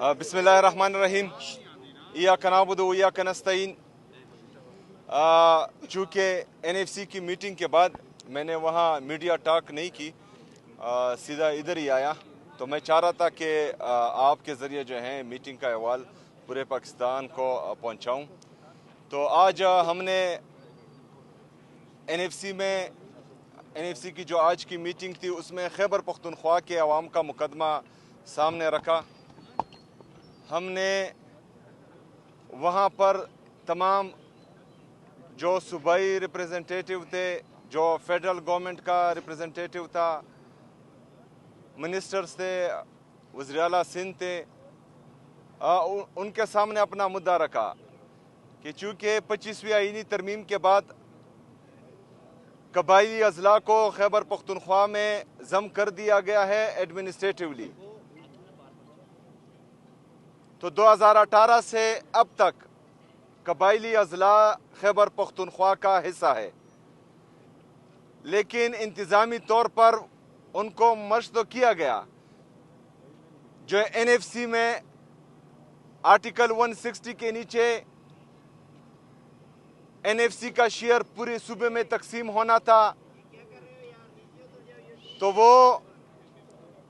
बिस्मिल्लाहिर्रहमानिर्रहीम इय्याका नअबुदु व इय्याका नस्तईन। चूँकि एनएफसी की मीटिंग के बाद मैंने वहाँ मीडिया टॉक नहीं की, सीधा इधर ही आया। तो मैं चाह रहा था कि आपके ज़रिए जो है मीटिंग का अहवाल पूरे पाकिस्तान को पहुँचाऊँ। तो आज हमने एनएफसी की जो आज की मीटिंग थी उसमें खैबर पख्तूनख्वा के अवाम का मुकदमा सामने रखा। हमने वहाँ पर तमाम जो सूबाई रिप्रेजेंटेटिव थे, जो फेडरल गवर्नमेंट का रिप्रेजेंटेटिव था, मिनिस्टर्स थे, वज़ीर आला सिंध थे, उनके सामने अपना मुद्दा रखा कि चूँकि 25वीं आईनी तरमीम के बाद कबायली अजला को खैबर पख्तूनख्वा में ज़म कर दिया गया है एडमिनिस्ट्रेटिवली, तो 2018 से अब तक कबायली अजला खैबर पख्तूनख्वा का हिस्सा है, लेकिन इंतज़ामी तौर पर उनको मर्ज तो किया गया। जो एनएफसी में आर्टिकल 160 के नीचे एनएफसी का शेयर पूरे सूबे में तकसीम होना था, तो वो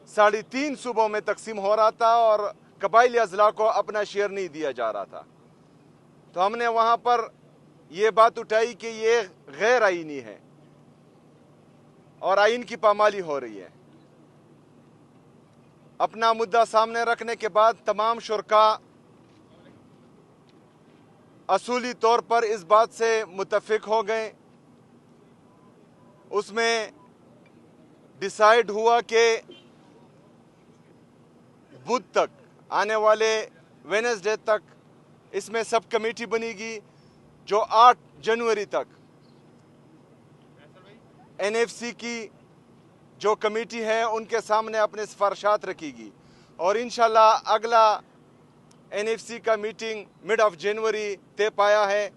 3.5 सूबों में तकसीम हो रहा था और कबायली अजला को अपना शेयर नहीं दिया जा रहा था। तो हमने वहाँ पर ये बात उठाई कि ये गैर आईनी है और आइन की पामाली हो रही है। अपना मुद्दा सामने रखने के बाद तमाम शुरका असूली तौर पर इस बात से मुत्तफिक हो गए। उसमें डिसाइड हुआ कि बुध तक, आने वाले वेडनेसडे तक इसमें सब कमेटी बनेगी, जो 8 जनवरी तक एनएफसी की जो कमेटी है उनके सामने अपने सिफारिशात रखेगी और इंशाल्लाह अगला एनएफसी का मीटिंग मिड ऑफ जनवरी तय पाया है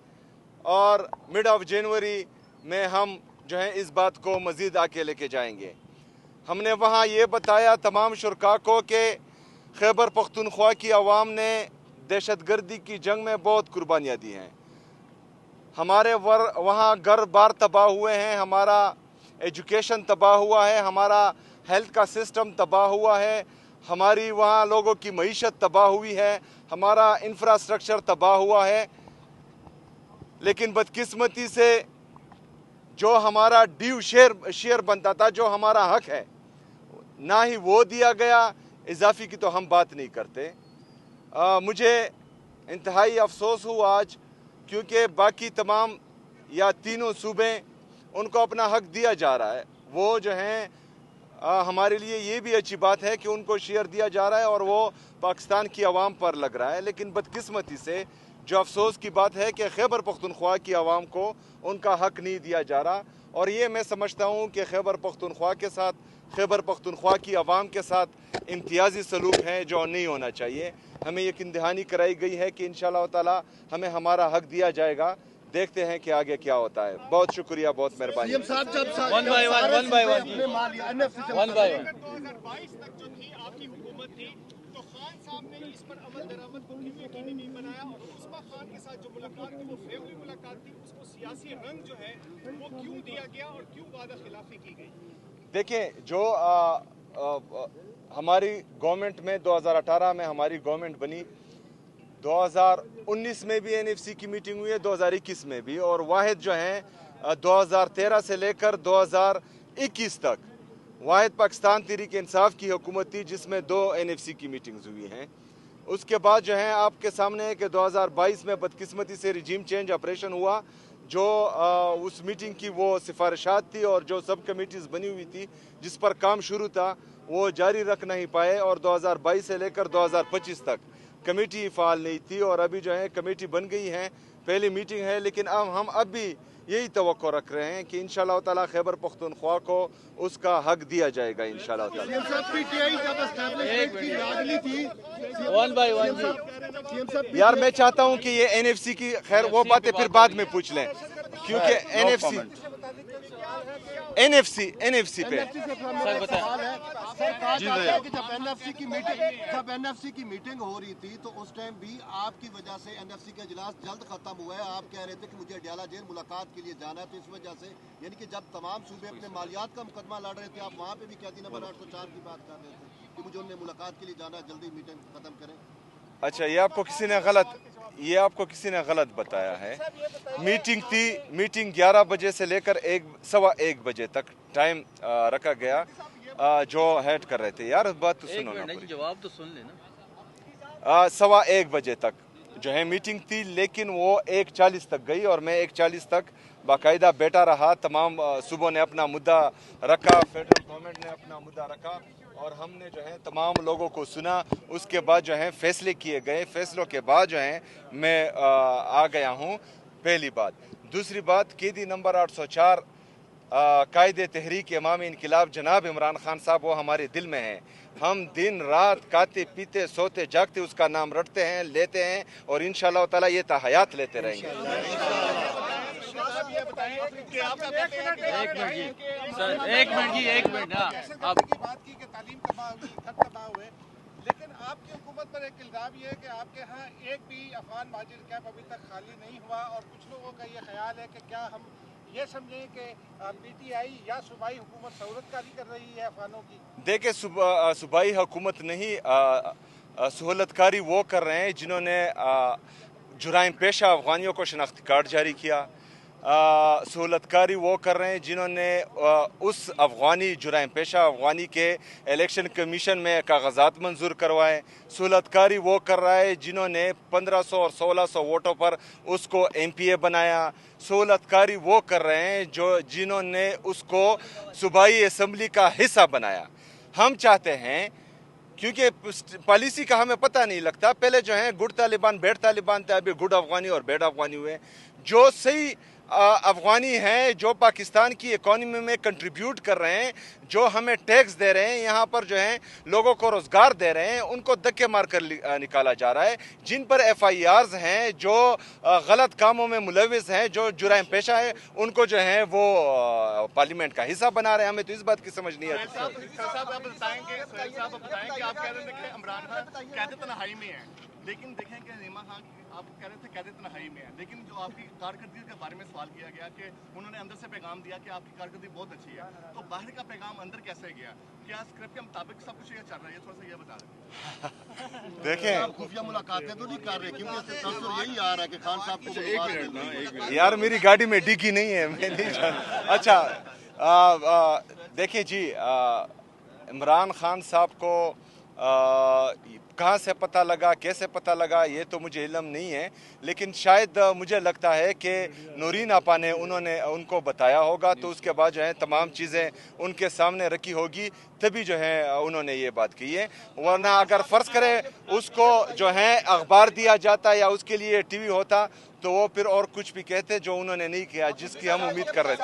और मिड ऑफ जनवरी में हम जो है इस बात को मज़ीद आगे लेके जाएंगे। हमने वहाँ ये बताया तमाम शुरका को कि खैबर पख्तूनख्वा की आवाम ने दहशतगर्दी की जंग में बहुत कुर्बानियाँ दी हैं। हमारे वहाँ घर बार तबाह हुए हैं, हमारा एजुकेशन तबाह हुआ है, हमारा हेल्थ का सिस्टम तबाह हुआ है, हमारी वहाँ लोगों की मईशत तबाह हुई है, हमारा इंफ्रास्ट्रक्चर तबाह हुआ है। लेकिन बदकिस्मती से जो हमारा ड्यू शेयर बनता था, जो हमारा हक है, ना ही वो दिया गया। इजाफी की तो हम बात नहीं करते। मुझे इंतहाई अफसोस हुआ आज, क्योंकि बाकी तमाम या तीनों सूबे उनको अपना हक दिया जा रहा है। वो जो हैं हमारे लिए ये भी अच्छी बात है कि उनको शेयर दिया जा रहा है और वो पाकिस्तान की आवाम पर लग रहा है। लेकिन बदकिस्मती से जो अफसोस की बात है कि खैबर पख्तूनख्वा की आवाम को उनका हक नहीं दिया जा रहा और ये मैं समझता हूँ कि खैबर पख्तूनख्वा के साथ, खैबर पख्तूनख्वा की आवाम के साथ इम्तियाजी सलूक है जो नहीं होना चाहिए। हमें यकीन दहानी कराई गई है कि इंशाअल्लाह ताला हमें हमारा हक दिया जाएगा। देखते हैं कि आगे क्या होता है। बहुत शुक्रिया, बहुत मेहरबानी। 2022 तक जो थी आपकी हुकूमत थी, तो खान साहब ने इस पर अमल दरामद को क्यों यकीनी नहीं बनाया और उस्मा खान के साथ जो मुलाकात थी वो फेवरी मुलाकात थी, उसको सियासी रंग जो है वो क्यों दिया गया और क्यों वादा खिलाफी की गई? देखिए, जो हमारी गवर्नमेंट में 2018 में हमारी गवर्नमेंट बनी, 2019 में भी एनएफसी की मीटिंग हुई है, 2021 में भी, और वाहिद जो हैं 2013 से लेकर 2021 तक वाहिद पाकिस्तान तहरीक इंसाफ की हुकूमत थी जिसमें 2 एनएफसी की मीटिंग्स हुई हैं। उसके बाद जो है आपके सामने है कि 2022 में बदकिस्मती से रिजीम चेंज ऑपरेशन हुआ। जो उस मीटिंग की वो सिफारिशात थी और जो सब कमेटीज़ बनी हुई थी जिस पर काम शुरू था वो जारी रख नहीं पाए और 2022 से लेकर 2025 तक कमेटी फ़ाल नहीं थी और अभी जो है कमेटी बन गई है, पहली मीटिंग है। लेकिन हम अब भी यही तवक्को रख रहे हैं कि इंशाअल्लाह ताला खैबर पख्तूनख्वा को उसका हक दिया जाएगा इंशाअल्लाह ताला। यार मैं चाहता हूं कि ये एनएफसी की, खैर वो बातें फिर बाद में पूछ लें। क्योंकि एनएफसी पे जब एनएफसी की मीटिंग हो रही थी तो उस टाइम भी आपकी वजह से एनएफसी का इजलास जल्द खत्म हुआ है। आप कह रहे थे कि मुझे अडयाला जेल मुलाकात के लिए जाना है, तो इस वजह से यानी कि जब तमाम सूबे अपने मालियात का मुकदमा लड़ रहे थे, आप वहाँ पे भी कहती नंबर 804 की बात कर रहे थे कि मुझे उन्हें मुलाकात के लिए जाना है, जल्दी मीटिंग खत्म करें। अच्छा, ये आपको किसी ने गलत बताया है। मीटिंग 11 बजे से लेकर 1:15 बजे तक टाइम रखा गया। जो हेड कर रहे थे, यार बात तो सुनो ना, जवाब तो सुन लेना। 1:15 बजे तक जो है मीटिंग थी, लेकिन वो 1:40 तक गई और मैं 1:40 तक बाकायदा बैठा रहा। तमाम सूबों ने अपना मुद्दा रखा, फेडरल गवर्नमेंट ने अपना मुद्दा रखा और हमने जो है तमाम लोगों को सुना। उसके बाद जो है फैसले किए गए। फैसलों के बाद जो है मैं आ गया हूँ, पहली बात। दूसरी बात, कैदी नंबर 804 कायदे तहरीक इमाम इनकलाब जनाब इमरान खान साहब, वो हमारे दिल में हैं। हम दिन रात खाते पीते सोते जागते उसका नाम रटते हैं, लेते हैं और इंशाअल्लाह ताला ये हयात लेते रहेंगे। एक मिनट आप की बात की कि तालीम तबाह हुए, लेकिन आपकी हुकूमत पर एक इल्जाम ये है कि आपके यहाँ एक भी अफगान महाजिर कैंप अभी तक खाली नहीं हुआ और कुछ लोगों का ये ख्याल है कि क्या हम ये समझें कि पीटीआई या सूबाई हुकूमत सहूलतकारी कर रही है अफगानों की? देखिए, सूबाई हुकूमत नहीं, सहूलतकारी वो कर रहे हैं जिन्होंने जुराइम पेशा अफगानियों को शनाख्ती कार्ड जारी किया। सहूलतकारी वो कर रहे हैं जिन्होंने उस अफगानी जुराइम पेशा अफगानी के इलेक्शन कमीशन में कागजात मंजूर करवाए। सहूलतकारी वो कर रहा है जिन्होंने 1500 और 1600 वोटों पर उसको MPA बनाया। सहूलतकारी वो कर रहे हैं जिन्होंने उसको सूबाई असम्बली का हिस्सा बनाया। हम चाहते हैं, क्योंकि पॉलिसी का हमें पता नहीं लगता, पहले जो है गुड तालिबान बैड तालिबान थे, अभी गुड अफगानी और बैड अफगानी हुए। जो सही अफगानी हैं, जो पाकिस्तान की इकोनॉमी में कंट्रीब्यूट कर रहे हैं, जो हमें टैक्स दे रहे हैं, यहाँ पर जो है लोगों को रोज़गार दे रहे हैं, उनको धक्के मार कर निकाला जा रहा है। जिन पर FIRs हैं, जो गलत कामों में मुलविस हैं, जो जुराइम पेशा है, उनको जो है वो पार्लियामेंट का हिस्सा बना रहे हैं। हमें तो इस बात की समझ नहीं आती। आप बताएंगे कि आप कह रहे थे कि इमरान खान कैद तन्हाई में है, लेकिन देखें कि रीमा खान आप कह रहे थे कैद तन्हाई में है, लेकिन जो आपकी कारकर्दगी के बारे में सवाल किया गया कि उन्होंने अंदर से पैगाम दिया कि आपकी कारकर्दगी बहुत अच्छी है, तो बाहर का पैगाम अंदर कैसे गया? क्या स्क्रिप्ट के मुताबिक सब कुछ ये चल रहा है? थोड़ा सा ये बता दें। देखें, खुफिया मुलाकातें तो नहीं कर रहे, क्योंकि इससे तस्वीर यही आ रहा है कि खान साहब को यार मेरी गाड़ी में डिग्गी नहीं है, मैं नहीं जानता। अच्छा, देखिए जी, इमरान खान साहब को कहाँ से पता लगा, कैसे पता लगा, ये तो मुझे इल्म नहीं है, लेकिन शायद मुझे लगता है कि नूरीन आपा ने उनको बताया होगा, तो उसके बाद जो है तमाम चीज़ें उनके सामने रखी होगी, तभी जो है उन्होंने ये बात की है। वरना अगर फ़र्ज़ करें उसको जो है अखबार दिया जाता या उसके लिए TV होता, तो वो फिर और कुछ भी कहते जो उन्होंने नहीं किया, जिसकी हम उम्मीद कर रहे थे।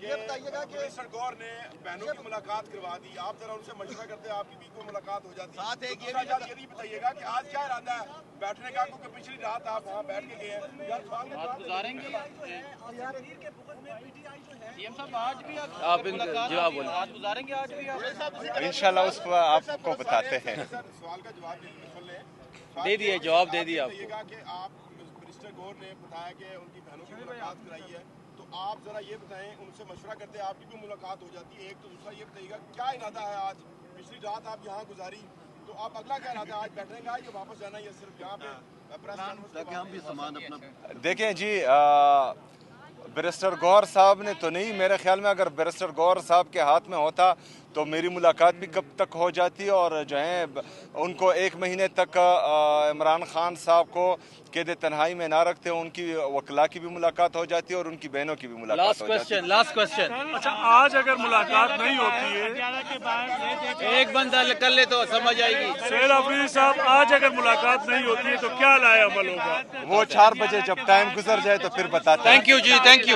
ये बताइएगा कि मिस्टर गौर ने बहनों की मुलाकात करवा दी, आप जरा उनसे मशवरा करते हैं, आपकी भी कोई मुलाकात हो जाती। साथ एक ये भी बताइएगा कि आज क्या इरादा है बैठने का, क्योंकि पिछली रात आप वहाँ बैठ के गए हैं, यार गुजारेंगे आज भी आप जवाब बोलें, आज गुजारेंगे आज भी इंशाल्लाह उस पर आपको बताते हैं। सवाल का जवाब सुन लें, दे दिया, जवाब दे दिया आपको कि आप मिस्टर गौर ने बताया कि उनकी बहनों की मुलाकात कराई है, तो आप जरा ये बताएं, उनसे मशवरा करते हैं, आपकी भी मुलाकात हो जाती है एक, तो दूसरा ये बताइएगा क्या इरादा है आज, पिछली रात आप यहाँ गुजारी, तो आप अगला क्या इरादा है, आज बैठने का या वापस जाना, या सिर्फ यहाँ पे प्रेस? हम भी सामान अपना देखें जी, बैरिस्टर गौर साहब ने तो नहीं, मेरे ख्याल में अगर बैरिस्टर गौर साहब के हाथ में होता तो मेरी मुलाकात भी कब तक हो जाती, और जो है उनको 1 महीने तक इमरान खान साहब को कैद तन्हाई में ना रखते, उनकी वकला की भी मुलाकात हो जाती और उनकी बहनों की भी मुलाकात हो जाती। Last question. अच्छा, आज अगर मुलाकात नहीं होती है, एक बंदा कर ले तो समझ आएगी। सुहेल अफरीदी साहब, आज अगर मुलाकात नहीं होती है तो क्या लाए अमल होगा? वो 4 बजे जब टाइम गुजर जाए तो फिर बताते हैं। थैंक यू जी, थैंक यू।